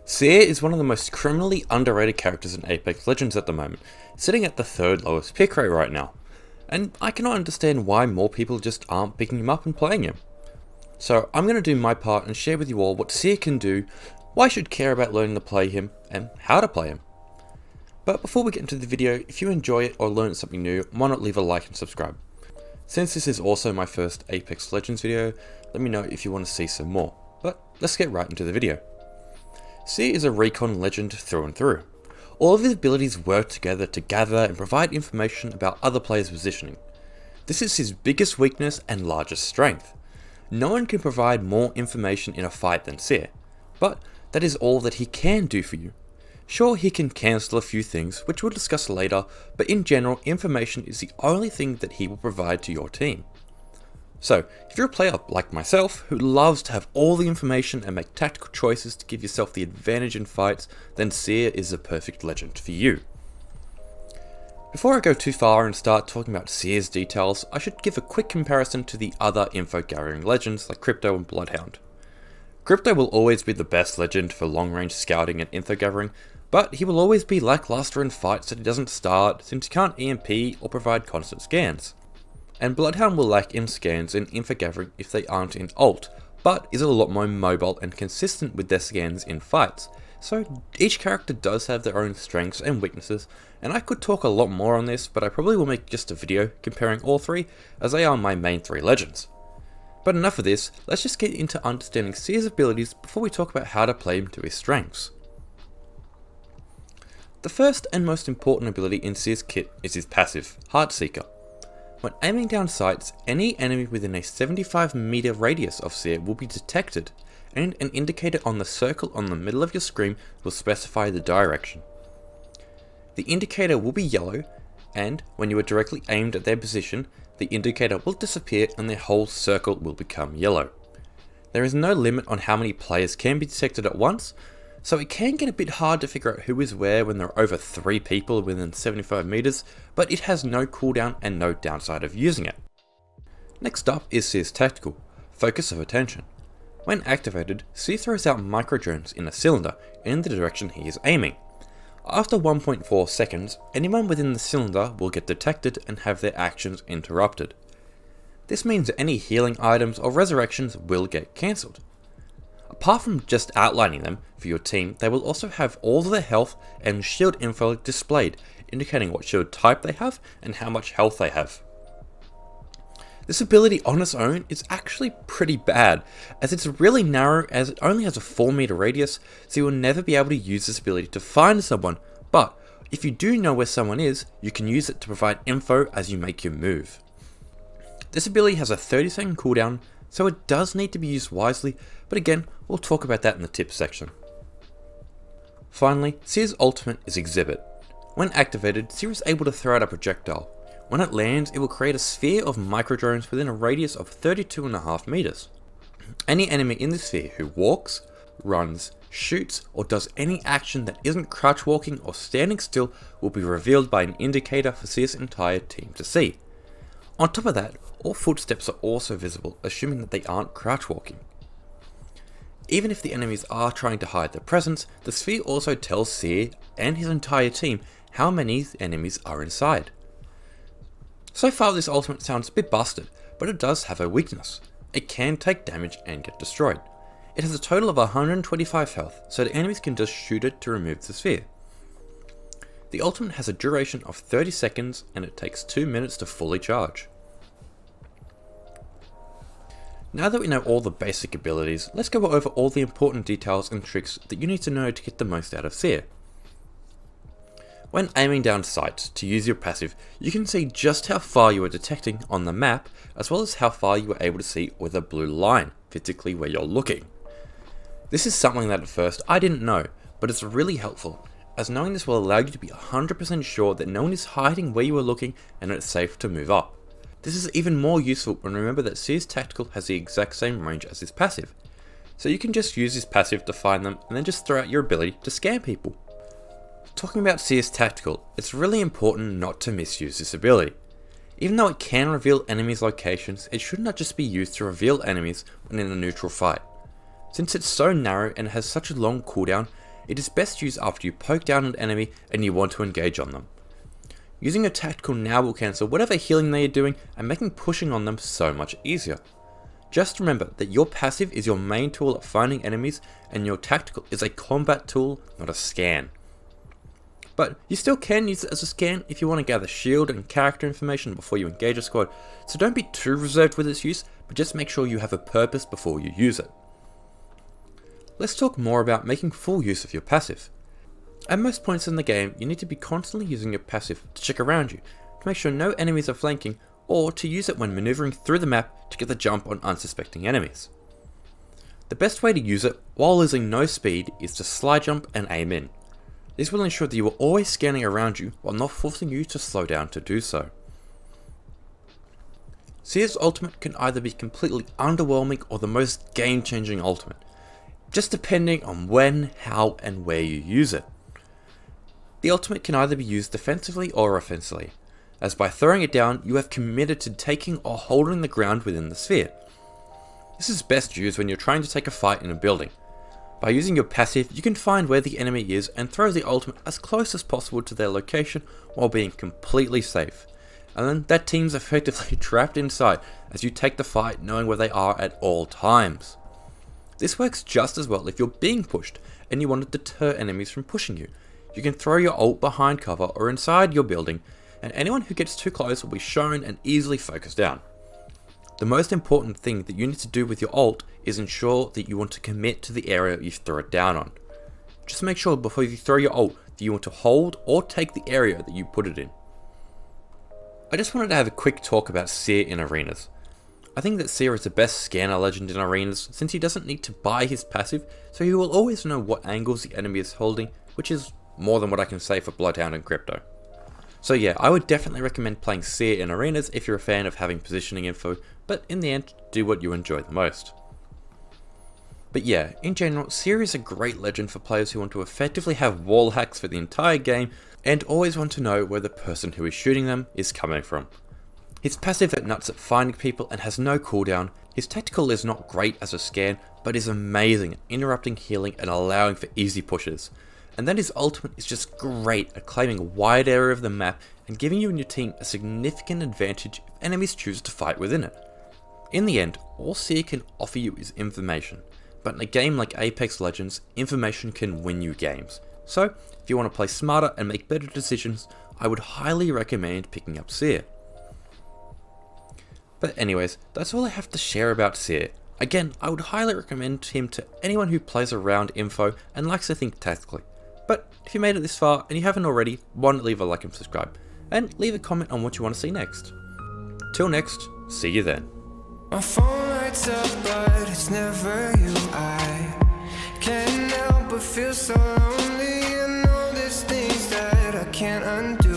Seer is one of the most criminally underrated characters in Apex Legends at the moment, sitting at the third lowest pick rate right now, and I cannot understand why more people just aren't picking him up and playing him. So I'm going to do my part and share with you all what Seer can do, why you should care about learning to play him, and how to play him. But before we get into the video, if you enjoy it or learn something new, why not leave a like and subscribe. Since this is also my first Apex Legends video, let me know if you want to see some more, but let's get right into the video. Seer is a recon legend through and through. All of his abilities work together to gather and provide information about other players' positioning. This is his biggest weakness and largest strength. No one can provide more information in a fight than Seer, but that is all that he can do for you. Sure, he can cancel a few things, which we'll discuss later, but in general, information is the only thing that he will provide to your team. So, if you're a player like myself, who loves to have all the information and make tactical choices to give yourself the advantage in fights, then Seer is the perfect legend for you. Before I go too far and start talking about Seer's details, I should give a quick comparison to the other info gathering legends like Crypto and Bloodhound. Crypto will always be the best legend for long range scouting and info gathering, but he will always be lackluster in fights that he doesn't start since he can't EMP or provide constant scans. And Bloodhound will lack in scans and info gathering if they aren't in ult, but is a lot more mobile and consistent with their scans in fights. So each character does have their own strengths and weaknesses, and I could talk a lot more on this, but I probably will make just a video comparing all three, as they are my main three legends. But enough of this, let's just get into understanding Seer's abilities before we talk about how to play him to his strengths. The first and most important ability in Seer's kit is his passive, Heartseeker. When aiming down sights, any enemy within a 75 meter radius of Seer will be detected, and an indicator on the circle on the middle of your screen will specify the direction. The indicator will be yellow, and when you are directly aimed at their position, the indicator will disappear and the whole circle will become yellow. There is no limit on how many players can be detected at once, so it can get a bit hard to figure out who is where when there are over 3 people within 75 meters, but it has no cooldown and no downside of using it. Next up is Seer's tactical, Focus of Attention. When activated, Seer throws out micro drones in a cylinder in the direction he is aiming. After 1.4 seconds, anyone within the cylinder will get detected and have their actions interrupted. This means that any healing items or resurrections will get cancelled. Apart from just outlining them for your team, they will also have all of their health and shield info displayed, indicating what shield type they have and how much health they have. This ability on its own is actually pretty bad, as it's really narrow as it only has a 4 meter radius, so you will never be able to use this ability to find someone, but if you do know where someone is, you can use it to provide info as you make your move. This ability has a 30-second cooldown, so it does need to be used wisely, but again, we'll talk about that in the tips section. Finally, Seer's ultimate is Exhibit. When activated, Seer is able to throw out a projectile. When it lands, it will create a sphere of microdrones within a radius of 32.5 meters. Any enemy in the sphere who walks, runs, shoots, or does any action that isn't crouch walking or standing still will be revealed by an indicator for Seer's entire team to see. On top of that, all footsteps are also visible, assuming that they aren't crouch walking. Even if the enemies are trying to hide their presence, the sphere also tells Seer and his entire team how many enemies are inside. So far this ultimate sounds a bit busted, but it does have a weakness. It can take damage and get destroyed. It has a total of 125 health, so the enemies can just shoot it to remove the sphere. The ultimate has a duration of 30 seconds and it takes 2 minutes to fully charge. Now that we know all the basic abilities, let's go over all the important details and tricks that you need to know to get the most out of Seer. When aiming down sights to use your passive, you can see just how far you are detecting on the map, as well as how far you are able to see with a blue line, physically where you're looking. This is something that at first I didn't know, but it's really helpful, as knowing this will allow you to be 100% sure that no one is hiding where you are looking and it's safe to move up. This is even more useful when remember that Seer's tactical has the exact same range as his passive, so you can just use his passive to find them and then just throw out your ability to scam people. Talking about Seer's tactical, it's really important not to misuse this ability. Even though it can reveal enemies' locations, it should not just be used to reveal enemies when in a neutral fight. Since it's so narrow and has such a long cooldown, it is best used after you poke down an enemy and you want to engage on them. Using a tactical now will cancel whatever healing they are doing and making pushing on them so much easier. Just remember that your passive is your main tool at finding enemies and your tactical is a combat tool, not a scan. But you still can use it as a scan if you want to gather shield and character information before you engage a squad, so don't be too reserved with its use, but just make sure you have a purpose before you use it. Let's talk more about making full use of your passive. At most points in the game, you need to be constantly using your passive to check around you, to make sure no enemies are flanking, or to use it when maneuvering through the map to get the jump on unsuspecting enemies. The best way to use it while losing no speed is to slide jump and aim in. This will ensure that you are always scanning around you while not forcing you to slow down to do so. Seer's ultimate can either be completely underwhelming or the most game-changing ultimate, just depending on when, how, and where you use it. The ultimate can either be used defensively or offensively, as by throwing it down you have committed to taking or holding the ground within the sphere. This is best used when you're trying to take a fight in a building. By using your passive, you can find where the enemy is and throw the ultimate as close as possible to their location while being completely safe. And then that team's effectively trapped inside as you take the fight knowing where they are at all times. This works just as well if you're being pushed and you want to deter enemies from pushing you. You can throw your ult behind cover or inside your building, and anyone who gets too close will be shown and easily focused down. The most important thing that you need to do with your ult is ensure that you want to commit to the area you throw it down on. Just make sure before you throw your ult that you want to hold or take the area that you put it in. I just wanted to have a quick talk about Seer in arenas. I think that Seer is the best scanner legend in arenas since he doesn't need to buy his passive, so he will always know what angles the enemy is holding, which is more than what I can say for Bloodhound and Crypto. So yeah, I would definitely recommend playing Seer in arenas if you're a fan of having positioning info, but in the end, do what you enjoy the most. But yeah, in general, Seer is a great legend for players who want to effectively have wall hacks for the entire game and always want to know where the person who is shooting them is coming from. His passive is nuts at finding people and has no cooldown. His tactical is not great as a scan, but is amazing at interrupting healing and allowing for easy pushes. And then his ultimate is just great at claiming a wide area of the map and giving you and your team a significant advantage if enemies choose to fight within it. In the end, all Seer can offer you is information, but in a game like Apex Legends, information can win you games. So, if you want to play smarter and make better decisions, I would highly recommend picking up Seer. But anyways, that's all I have to share about Seer. Again, I would highly recommend him to anyone who plays around info and likes to think tactically. But if you made it this far and you haven't already, why not leave a like and subscribe, and leave a comment on what you want to see next. Till next, see you then. My phone lights up, but it's never you. I can't help but feel so lonely, and all these things that I can't undo.